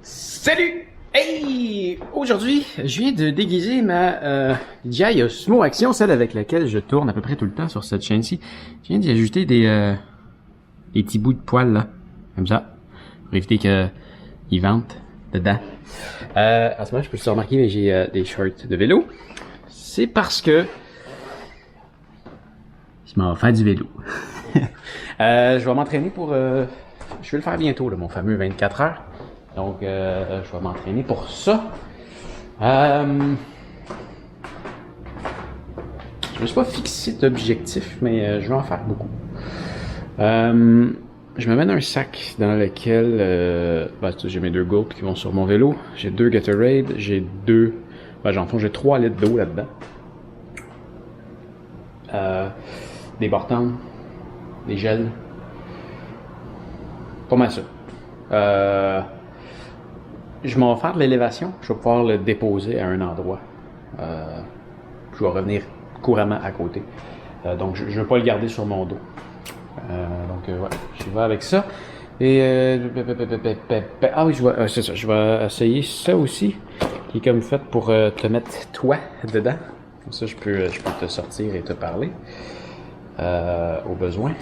Salut! Hey! Aujourd'hui, je viens de déguiser ma DJI Osmo Action, celle avec laquelle je tourne à peu près tout le temps sur cette chaîne-ci. Je viens d'y ajouter des petits bouts de poils là, comme ça, pour éviter qu'ils ventent dedans. En ce moment, je peux le remarquer, mais j'ai des shorts de vélo. C'est parce que je m'en vais faire du vélo. Je vais m'entraîner pour... je vais le faire bientôt, là, mon fameux 24 heures. Donc, je vais m'entraîner pour ça. Je me suis pas fixé d'objectif, mais je vais en faire beaucoup. Je me mène un sac dans lequel j'ai mes 2 gouttes qui vont sur mon vélo. J'ai 2 Gatorade, j'ai 3 litres d'eau là-dedans. Des Bartends, des gels. Pas mal ça. Je m'en vais faire de l'élévation. Je vais pouvoir le déposer à un endroit. Je vais revenir couramment à côté. Donc, je ne vais pas le garder sur mon dos. Ouais, je vais avec ça. Et ah oui, c'est ça. Je vais essayer ça aussi, qui est comme fait pour te mettre toi dedans. Comme ça, je peux te sortir et te parler au besoin.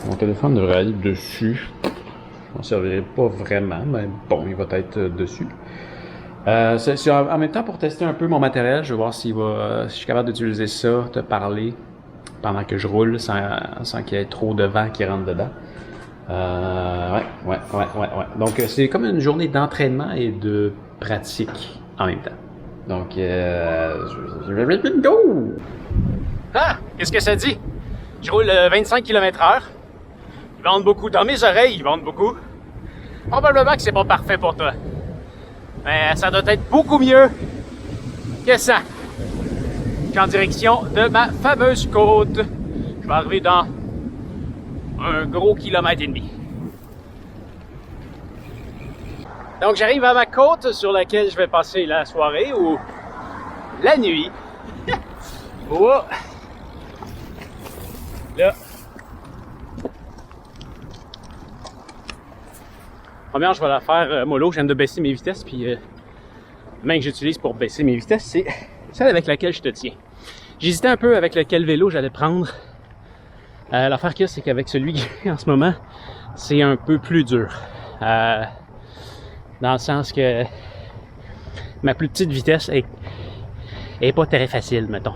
Mon téléphone devrait aller dessus. Je m'en servirai pas vraiment, mais bon, il va être dessus. C'est en même temps pour tester un peu mon matériel. Je vais voir si je suis capable d'utiliser ça, te parler pendant que je roule sans qu'il y ait trop de vent qui rentre dedans. Ouais. Donc, c'est comme une journée d'entraînement et de pratique en même temps. Donc, go! Ah! Qu'est-ce que ça dit? Je roule 25 km/h. Ils vendent beaucoup. Dans mes oreilles, ils vendent beaucoup. Probablement que c'est pas parfait pour toi. Mais ça doit être beaucoup mieux que ça. Je suis en direction de ma fameuse côte. Je vais arriver dans un gros kilomètre et demi. Donc j'arrive à ma côte sur laquelle je vais passer la soirée ou la nuit. Oh. Là. Première, je vais la faire mollo. Je viens de baisser mes vitesses, puis la main que j'utilise pour baisser mes vitesses, c'est celle avec laquelle je te tiens. J'hésitais un peu avec lequel vélo j'allais prendre. L'affaire qu'il y a, c'est qu'avec celui que j'ai en ce moment, c'est un peu plus dur. Dans le sens que ma plus petite vitesse est pas très facile, mettons.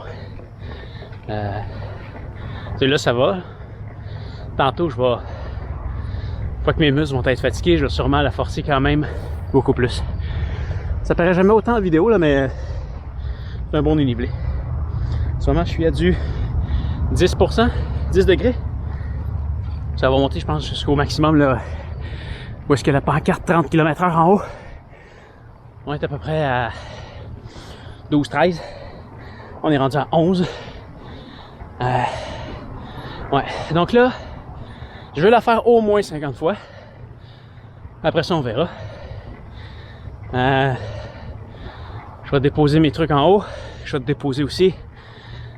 Là, ça va. Tantôt, une fois que mes muscles vont être fatigués, je vais sûrement la forcer quand même beaucoup plus. Ça paraît jamais autant en vidéo, là, mais c'est un bon dénivelé. En ce moment, je suis à du 10%, 10 degrés. Ça va monter, je pense, jusqu'au maximum, là, où est-ce que la pancarte 30 km/h en haut. On est à peu près à 12-13. On est rendu à 11. Ouais, donc là, je vais la faire au moins 50 fois. Après ça, on verra. Je vais déposer mes trucs en haut. Je vais te déposer aussi.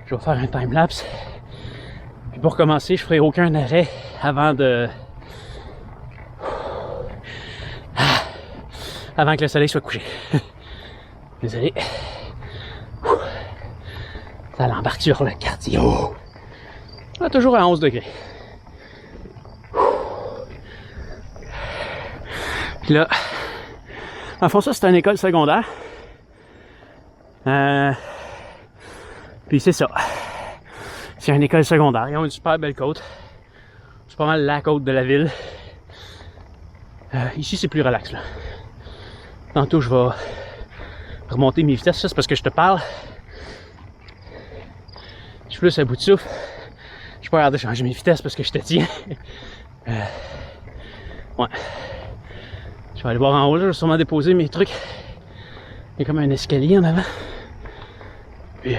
Je vais faire un time-lapse. Puis pour commencer, je ferai aucun arrêt avant avant que le soleil soit couché. Désolé. Ça l'embarque sur le cardio. Toujours à 11 degrés. Puis là, en fond, ça, c'est une école secondaire. Puis c'est ça. C'est une école secondaire. Ils ont une super belle côte. C'est pas mal la côte de la ville. Ici, c'est plus relax, là. Tantôt, je vais remonter mes vitesses. Ça, c'est parce que je te parle. Je suis plus à bout de souffle. Je suis pas capable de changer mes vitesses parce que je te tiens. Ouais. Je vais aller voir en haut, là, je vais sûrement déposer mes trucs. Il y a comme un escalier en avant. Puis,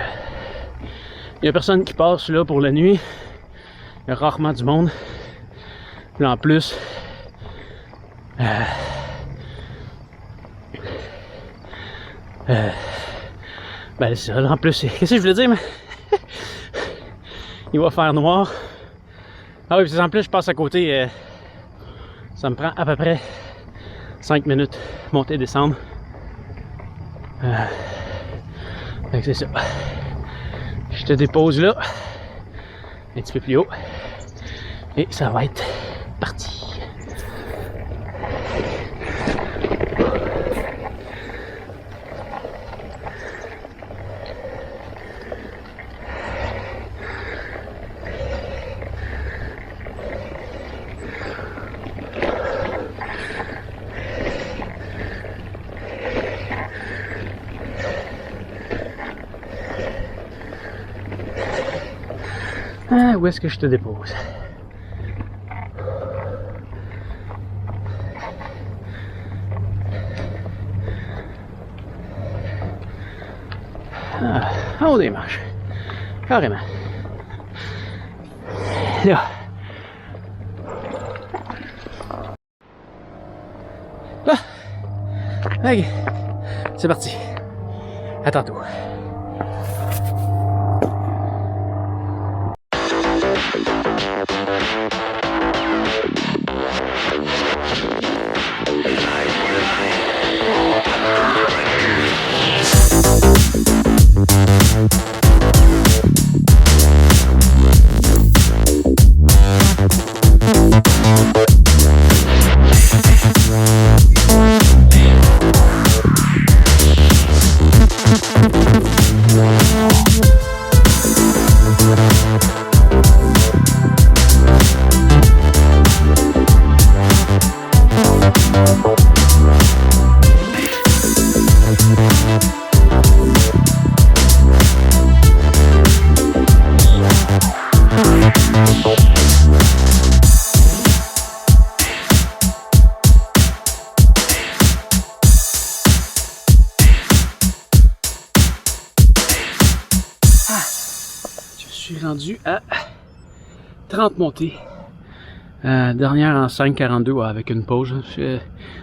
il y a personne qui passe là pour la nuit. Il y a rarement du monde. Puis en plus, ben c'est ça, en plus, qu'est-ce que je voulais dire, mais il va faire noir. Ah oui, puis en plus, je passe à côté, ça me prend à peu près 5 minutes monter descendre. Fait que c'est ça. Je te dépose là, un petit peu plus haut, et ça va être parti. Ah, où est-ce que je te dépose? Ah, en haut des marches. Carrément. Là. Là. Ok. C'est parti. À tantôt. Je suis rendu à 30 montées. Dernière en 5,42 avec une pause.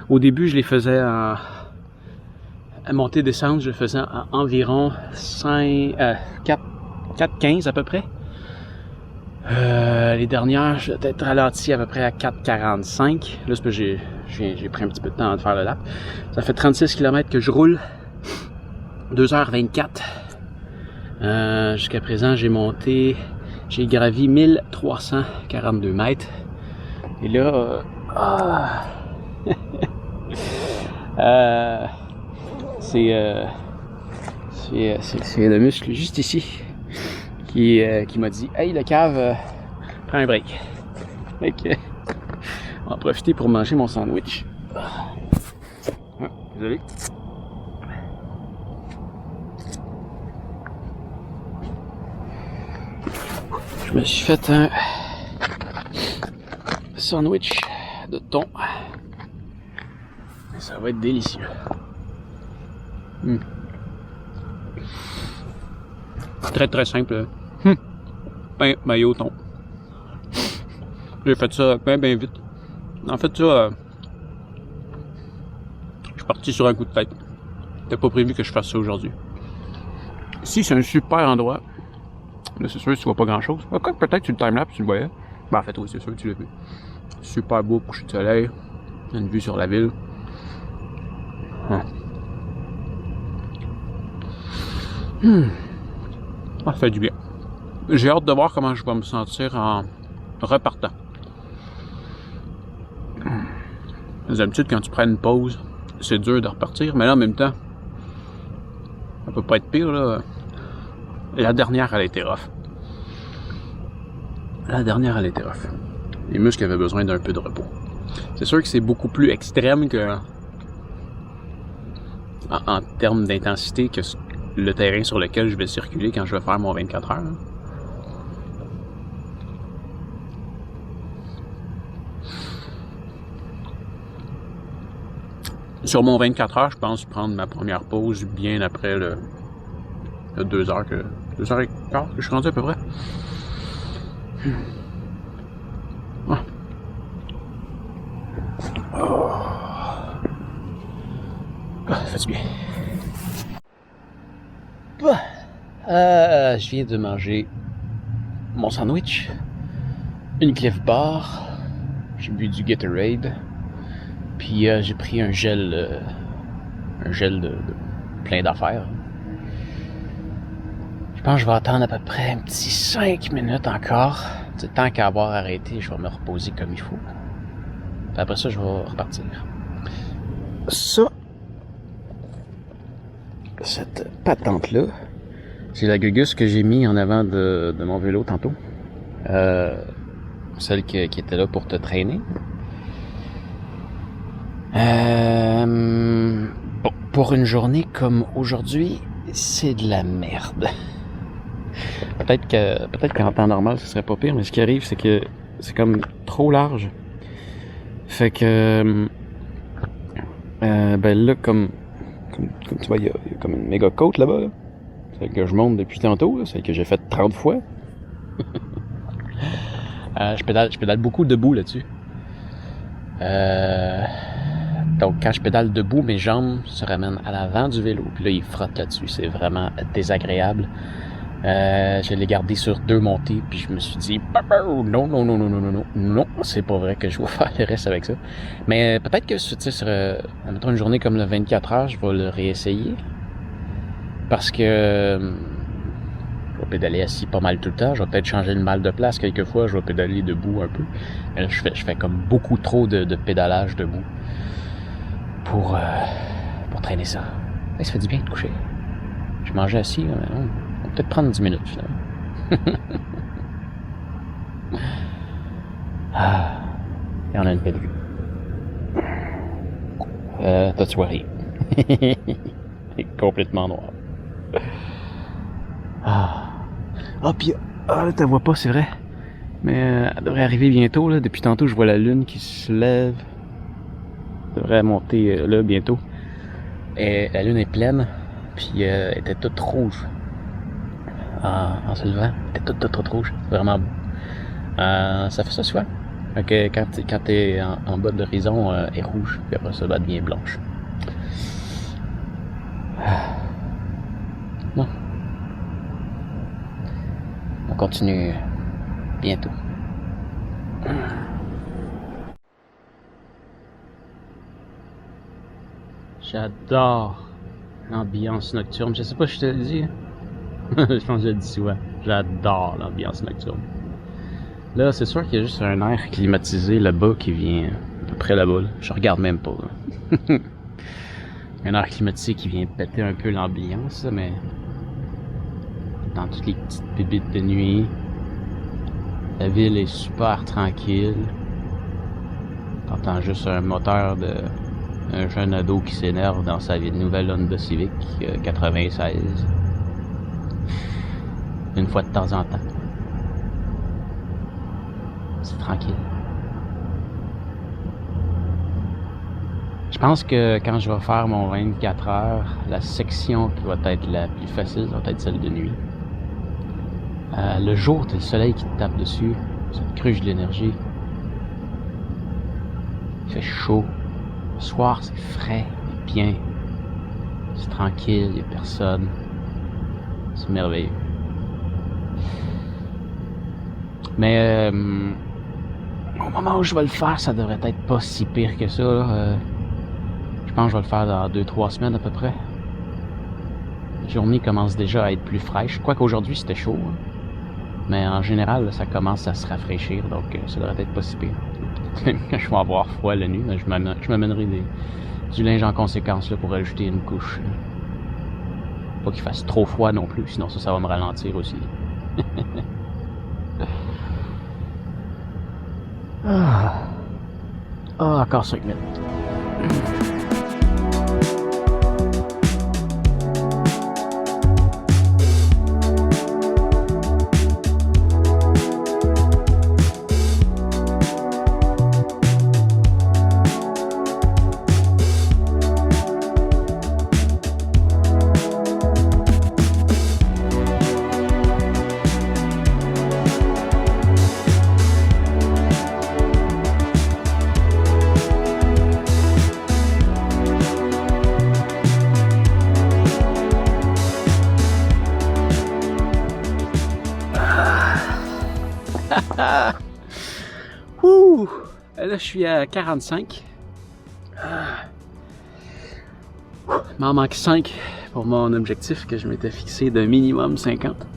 Au début, je les faisais en montée-descente, je le faisais à environ 4,15 à peu près. Les dernières, je vais être ralenti à peu près à 4,45. Là, c'est parce que j'ai pris un petit peu de temps à faire le lap. Ça fait 36 km que je roule. 2h24. Jusqu'à présent, j'ai gravi 1342 mètres. Et là, c'est le muscle juste ici qui m'a dit « Hey, le cave, prends un break. » Fait que, on va en profiter pour manger mon sandwich. Désolé. Je me suis fait un sandwich de thon. Ça va être délicieux. Très très simple. Pain, maillot, thon. J'ai fait ça bien vite. En fait ça, je suis parti sur un coup de tête. C'était pas prévu que je fasse ça aujourd'hui. Ici c'est un super endroit. Là, c'est sûr que tu vois pas grand chose. Peut-être que tu le timelapse, tu le voyais. Ben, en fait, oui, c'est sûr que tu l'as vu. Super beau coucher de soleil. Une vue sur la ville. Ça fait du bien. J'ai hâte de voir comment je vais me sentir en repartant. D'habitude, quand tu prends une pause, c'est dur de repartir, mais là, en même temps, ça peut pas être pire, là. La dernière, elle a été rough. Les muscles avaient besoin d'un peu de repos. C'est sûr que c'est beaucoup plus extrême que en termes d'intensité que le terrain sur lequel je vais circuler quand je vais faire mon 24 heures. Sur mon 24 heures, je pense prendre ma première pause bien après le 2 heures et quart que je suis rendu à peu près. Ça fait du bien. Je viens de manger mon sandwich, une Cliff Bar, j'ai bu du Gatorade, Puis j'ai pris un gel de plein d'affaires. Je pense que je vais attendre à peu près un petit 5 minutes encore. Tant qu'à avoir arrêté, je vais me reposer comme il faut. Puis après ça, je vais repartir. Cette patente-là, c'est la gugus que j'ai mis en avant de mon vélo tantôt. Celle qui était là pour te traîner. Bon, pour une journée comme aujourd'hui, c'est de la merde. Peut-être qu'en temps normal, ce serait pas pire, mais ce qui arrive, c'est que c'est comme trop large. Fait que ben là, comme tu vois, il y a comme une méga côte là-bas, là. Celle que je monte depuis tantôt, là, celle que j'ai faite 30 fois. Je pédale beaucoup debout là-dessus. Donc quand je pédale debout, mes jambes se ramènent à l'avant du vélo, puis là ils frottent là-dessus, c'est vraiment désagréable. Je l'ai gardé sur 2 montées, puis je me suis dit non, c'est pas vrai que je vais faire le reste avec ça. Mais peut-être que sur mettons une journée comme le 24 heures, je vais le réessayer. Parce que je vais pédaler assis pas mal tout le temps. Je vais peut-être changer le mal de place quelquefois. Je vais pédaler debout un peu. Mais là, je fais comme beaucoup trop de pédalage debout pour traîner ça. Et ça fait du bien de coucher. Je mangeais assis, mais on va peut-être prendre 10 minutes finalement. Et on a une belle vue. T'as-tu vois rien? C'est complètement noir. Puis là, t'as vois pas, c'est vrai. Mais elle devrait arriver bientôt, là. Depuis tantôt, je vois la lune qui se lève. Elle devrait monter là bientôt. Et la lune est pleine, puis elle était toute rouge. En se levant, elle était toute rouge. C'est vraiment beau. Ça fait ça souvent. Fait que quand t'es en bas de l'horizon, elle est rouge, puis après ça, elle devient blanche. Bon. On continue bientôt. J'adore l'ambiance nocturne. Je sais pas si je te le dis. Je pense que je le dis souvent. J'adore l'ambiance nocturne. Là, c'est sûr qu'il y a juste un air climatisé là-bas qui vient à peu près là-bas. Là. Je regarde même pas. Un air climatisé qui vient péter un peu l'ambiance, mais dans toutes les petites bébites de nuit, la ville est super tranquille. T'entends juste un moteur d'un jeune ado qui s'énerve dans sa nouvelle Honda Civic 96. Une fois de temps en temps. C'est tranquille. Je pense que quand je vais faire mon 24 heures, la section qui va être la plus facile va être celle de nuit. Le jour, t'as le soleil qui te tape dessus, ça te cruche de l'énergie. Il fait chaud. Le soir, c'est frais, c'est bien. C'est tranquille, il n'y a personne. C'est merveilleux. Mais au moment où je vais le faire, ça devrait être pas si pire que ça. Là. Je pense que je vais le faire dans 2-3 semaines à peu près. La journée commence déjà à être plus fraîche. Quoique aujourd'hui c'était chaud. Hein. Mais en général, là, ça commence à se rafraîchir. Donc ça devrait être pas si pire. Quand je vais avoir froid la nuit, je m'amènerai du linge en conséquence là, pour ajouter une couche. Là. Pas qu'il fasse trop froid non plus, sinon ça va me ralentir aussi. Encore 5 minutes. Ouh! Là, je suis à 45. Il m'en manque 5 pour mon objectif que je m'étais fixé de minimum 50.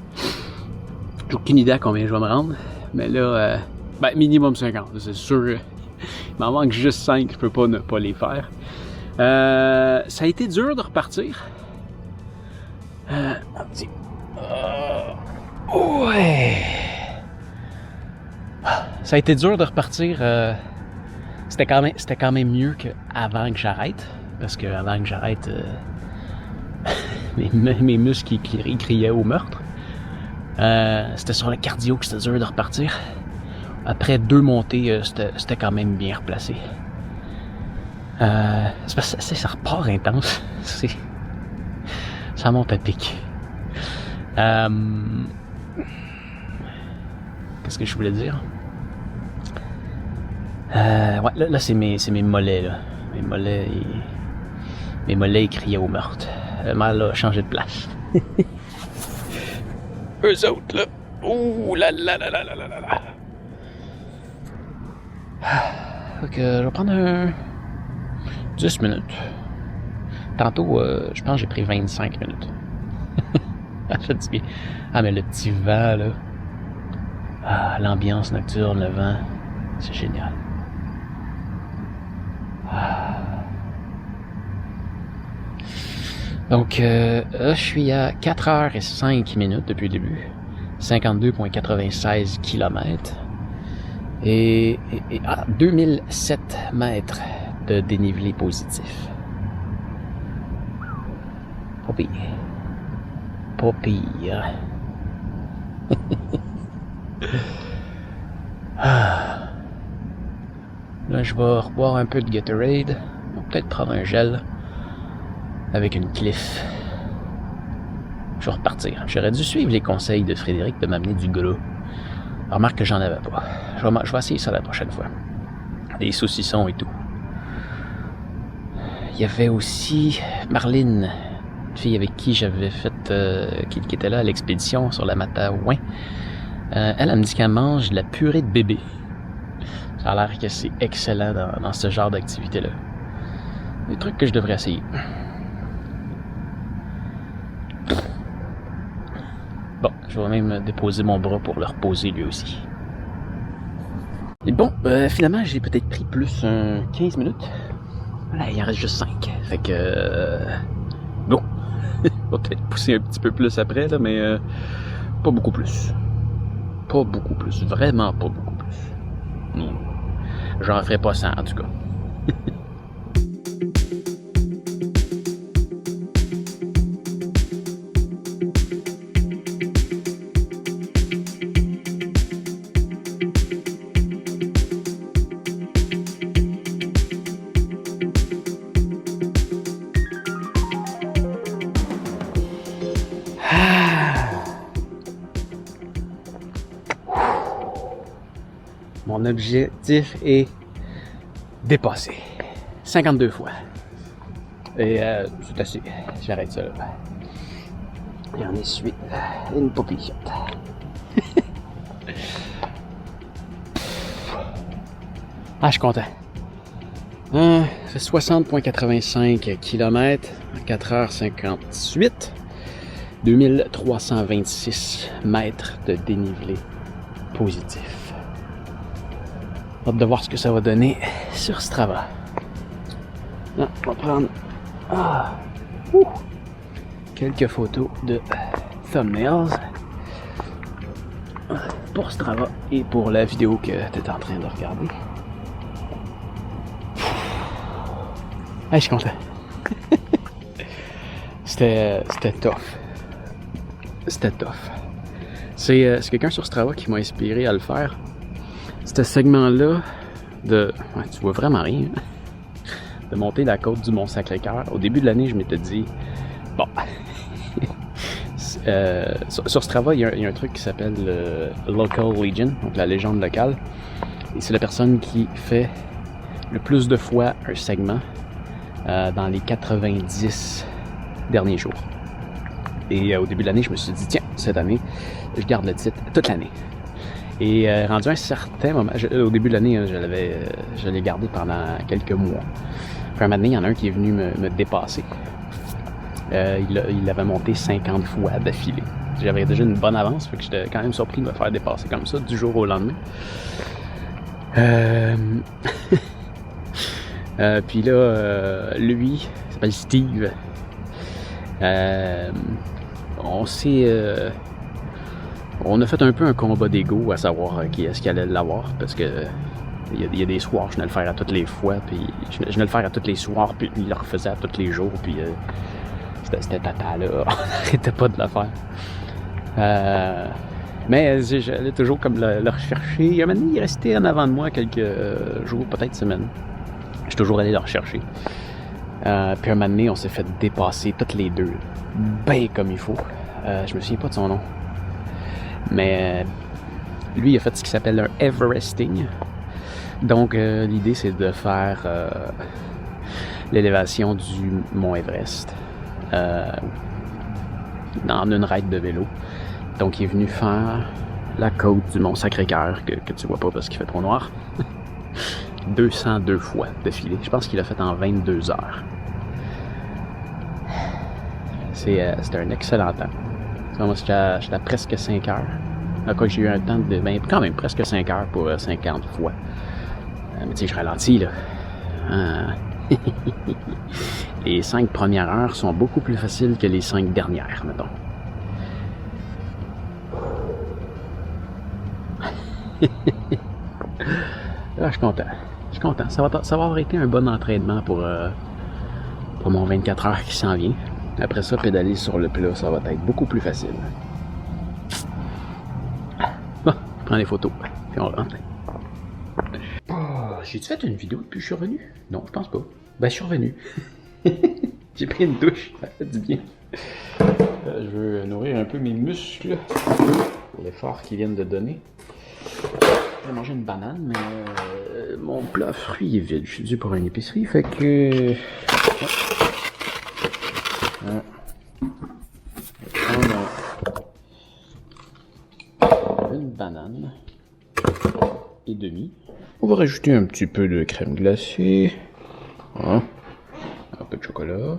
J'ai aucune idée à combien je vais me rendre. Mais là, minimum 50, c'est sûr. Il m'en manque juste 5, je peux pas ne pas les faire. Ça a été dur de repartir. Ouais. Ça a été dur de repartir. C'était quand même mieux qu'avant que j'arrête. Parce qu'avant que j'arrête, mes muscles ils criaient au meurtre. C'était sur le cardio que c'était dur de repartir. Après 2 montées, c'était quand même bien replacé. C'est parce que ça repart intense. Ça monte à pic. Qu'est-ce que je voulais dire? Ouais, là c'est mes mollets, là. Mes mollets, ils criaient au meurtre. Le mal a changé de place. Eux autres, là. Ouh là là là là là là là. Donc, je vais prendre 10 minutes. Tantôt, je pense que j'ai pris 25 minutes. Ah, mais le petit vent, là. Ah, l'ambiance nocturne, le vent. C'est génial. Ah. Donc, là, je suis à 4h05 depuis le début. 52,96 km. Et 2007 mètres de dénivelé positif. Pas pire. Pas pire. Là, je vais reboire un peu de Gatorade. On va peut-être prendre un gel avec une Cliff. Je vais repartir. J'aurais dû suivre les conseils de Frédéric de m'amener du gras. Remarque que j'en avais pas. Je vais essayer ça la prochaine fois. Des saucissons et tout. Il y avait aussi Marlene, une fille avec qui j'avais fait, qui était là à l'expédition sur la Mattawin. Elle me dit qu'elle mange de la purée de bébé. Ça a l'air que c'est excellent dans ce genre d'activité-là. Des trucs que je devrais essayer. Bon, je vais même déposer mon bras pour le reposer lui aussi. Et bon, finalement, j'ai peut-être pris plus 15 minutes. Voilà, il en reste juste 5. Fait que... bon, on va peut-être pousser un petit peu plus après, là, mais pas beaucoup plus. Pas beaucoup plus. Vraiment pas beaucoup plus. Non. J'en ferai pas 100, en tout cas. Mon objectif est dépassé. 52 fois. Et c'est assez. J'arrête ça là. Et on essuie une papillote. Ah, je suis content. C'est 60,85 km en 4h58. 2326 mètres de dénivelé positif. Hâte de voir ce que ça va donner sur Strava. Ah, on va prendre quelques photos de thumbnails pour Strava et pour la vidéo que tu es en train de regarder. Ah, je suis content. C'était tough. C'était tough. C'est quelqu'un sur Strava qui m'a inspiré à le faire. Ce segment-là de... Ouais, tu vois vraiment rien. De monter la côte du Mont-Sacré-Cœur. Au début de l'année, je m'étais dit... Bon... sur Strava, il y a un truc qui s'appelle le Local Legion, donc la légende locale. Et c'est la personne qui fait le plus de fois un segment dans les 90 derniers jours. Et au début de l'année, je me suis dit, tiens, cette année, je garde le titre toute l'année. Et rendu à un certain moment, au début de l'année, je l'ai gardé pendant quelques mois. Puis un moment donné, il y en a un qui est venu me dépasser. il l'avait monté 50 fois d'affilée. J'avais déjà une bonne avance, fait que j'étais quand même surpris de me faire dépasser comme ça du jour au lendemain. Puis là, lui, il s'appelle Steve. On a fait un peu un combat d'ego à savoir qui est-ce qui allait l'avoir, parce que il y a des soirs, je venais le faire à toutes les fois, puis je venais le faire à tous les soirs, puis il le refaisait à tous les jours, puis c'était tata là, on n'arrêtait pas de le faire. Mais j'allais toujours comme le rechercher. Maintenant, il est resté en avant de moi quelques jours, peut-être semaines. J'ai toujours allé le rechercher. Puis un moment donné, on s'est fait dépasser toutes les deux, ben comme il faut. Je me souviens pas de son nom. Mais lui, il a fait ce qui s'appelle un Everesting. Donc, l'idée, c'est de faire l'élévation du mont Everest dans une ride de vélo. Donc, il est venu faire la côte du mont Sacré-Cœur, que tu vois pas parce qu'il fait trop noir. 202 fois d'affilée. Je pense qu'il l'a fait en 22 heures. C'était un excellent temps. Moi, j'étais à presque 5 heures. Quoi, j'ai eu un temps de... Ben, quand même, presque 5 heures pour 50 fois. Mais tu sais, je ralentis, là. Les 5 premières heures sont beaucoup plus faciles que les 5 dernières, mettons. Là, je suis content. Je suis content. Ça va avoir été un bon entraînement pour mon 24 heures qui s'en vient. Après ça, pédaler sur le plat, ça va être beaucoup plus facile. Bon, je prends les photos, puis on rentre. Oh, j'ai-tu fait une vidéo depuis que je suis revenu? Non, je pense pas. Ben, je suis revenu. J'ai pris une douche, ça fait du bien. Je veux nourrir un peu mes muscles pour l'effort qu'ils viennent de donner. Je vais manger une banane, mais mon plat à fruits est vide. Je suis dû pour une épicerie, fait que... Une banane et demi. On va rajouter un petit peu de crème glacée. Un peu de chocolat.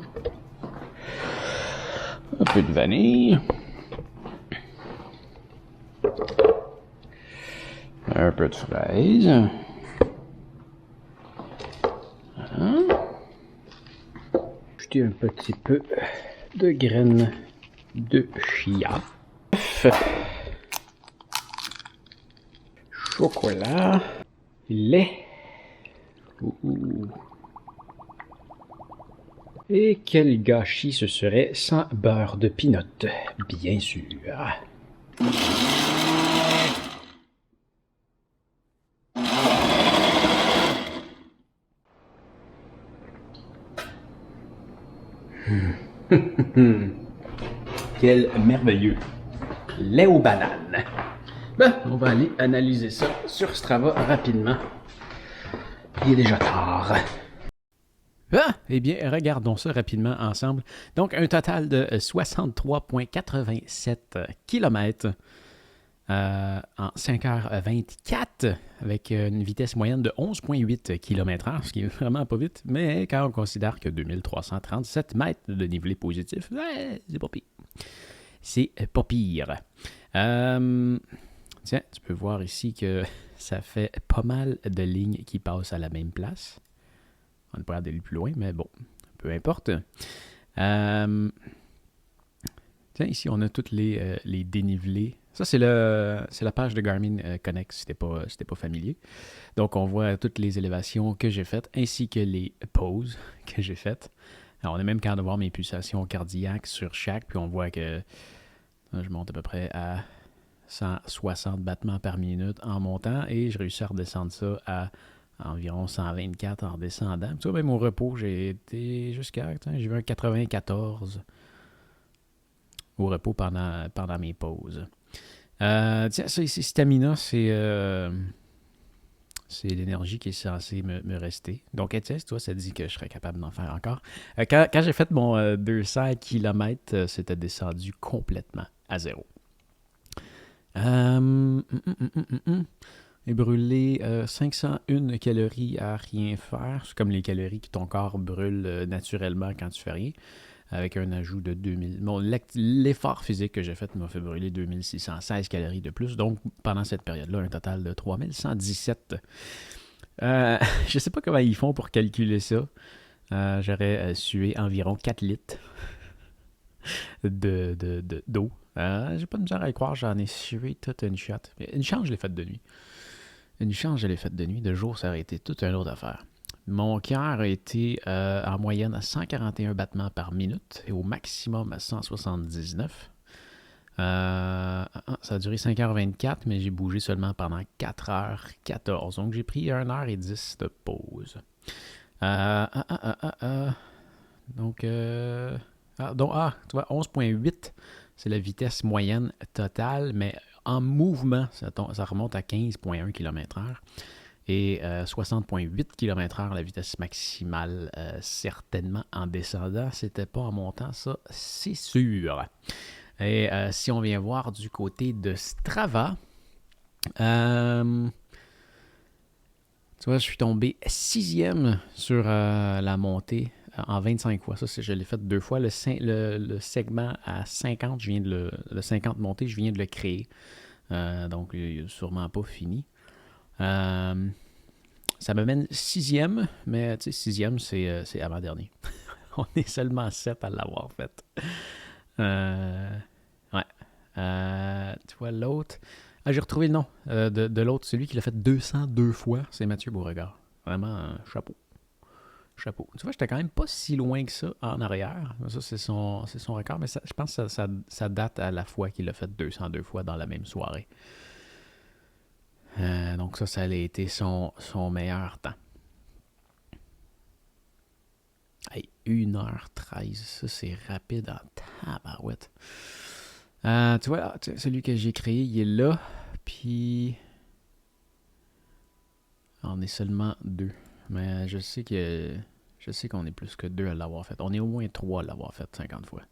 Un peu de vanille. Un peu de fraise. Voilà. Ajouter un petit peu de graines de chia. Chocolat. Lait. Et quel gâchis ce serait sans beurre de peanut, bien sûr. Quel merveilleux lait aux bananes. Ben, on va aller analyser ça sur Strava rapidement. Il est déjà tard. Ah, eh bien, regardons ça rapidement ensemble. Donc, un total de 63,87 km en 5h24 avec une vitesse moyenne de 11,8 km/h, ce qui est vraiment pas vite, mais quand on considère que 2337 mètres de dénivelé positif, c'est pas pire. C'est pas pire. Tiens, tu peux voir ici que ça fait pas mal de lignes qui passent à la même place. On ne peut pas aller plus loin, mais bon, peu importe. Tiens, ici, on a tous les dénivelés. Ça, c'est la page de Garmin Connect, si t'es pas familier. Donc, on voit toutes les élévations que j'ai faites, ainsi que les pauses que j'ai faites. Alors, on est même capable de voir mes pulsations cardiaques sur chaque, puis on voit que je monte à peu près à 160 battements par minute en montant, et je réussis à redescendre ça à environ 124 en descendant. Tu vois, même au repos, j'ai été jusqu'à... J'ai vu un 94 au repos pendant mes pauses. Tiens, ça ici, stamina, c'est l'énergie qui est censée me rester. Donc, ETS, toi, ça dit que je serais capable d'en faire encore. Quand j'ai fait mon 200 km, c'était descendu complètement à zéro. Et brûler 501 calories à rien faire. C'est comme les calories que ton corps brûle naturellement quand tu fais rien. avec un ajout de 2000. Bon, l'effort physique que j'ai fait m'a fait brûler 2616 calories de plus. Donc, pendant cette période-là, un total de 3117. Je sais pas comment ils font pour calculer ça. J'aurais sué environ 4 litres d'eau. J'ai pas de misère à y croire, j'en ai sué toute une shot. Une chance, je l'ai faite de nuit. De jour, ça aurait été toute une autre affaire. Mon cœur a été en moyenne à 141 battements par minute et au maximum à 179. Ça a duré 5h24, mais j'ai bougé seulement pendant 4h14. Donc, j'ai pris 1h10 de pause. Donc, tu vois, 11.8, c'est la vitesse moyenne totale, mais en mouvement, ça remonte à 15.1 km/h. Et 60.8 km/h, la vitesse maximale, certainement en descendant. C'était pas en montant, ça, c'est sûr. Et si on vient voir du côté de Strava, tu vois, je suis tombé 6e sur la montée en 25 fois. Ça, je l'ai fait 2 fois. Le segment à 50, le 50 montées, je viens de le créer. Donc, il n'est sûrement pas fini. Ça me mène 6e, mais tu sais, 6e, c'est avant-dernier. On est seulement 7 à l'avoir fait. Ouais. Tu vois, l'autre... j'ai retrouvé le nom de l'autre, celui qui l'a fait 202 fois, c'est Mathieu Beauregard. Vraiment, chapeau. Chapeau. Tu vois, j'étais quand même pas si loin que ça en arrière. Ça, c'est son record, mais je pense que ça date à la fois qu'il l'a fait 202 fois dans la même soirée. Donc ça a été son meilleur temps. Hey, 1h13, ça c'est rapide en tabarouette. Tu vois, celui que j'ai créé, il est là, puis on est seulement 2. Mais je sais qu'on est plus que 2 à l'avoir fait. On est au moins 3 à l'avoir fait 50 fois.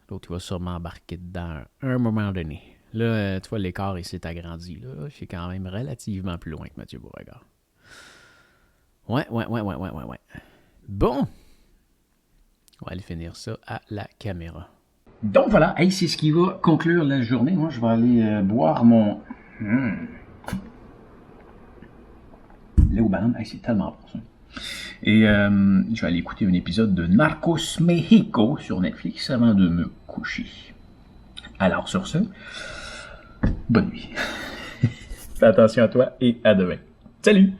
L'autre, il va sûrement embarquer dedans à un moment donné. Là, tu vois, l'écart, il s'est agrandi. Là, je suis quand même relativement plus loin que Mathieu Beauregard. Ouais. Bon. On va aller finir ça à la caméra. Donc voilà, hey, c'est ce qui va conclure la journée. Moi, je vais aller boire mon... lait aux bananes. Hey, c'est tellement bon, ça. Et je vais aller écouter un épisode de Narcos Mexico sur Netflix avant de me coucher. Alors, sur ce, bonne nuit. Fais attention à toi et à demain. Salut!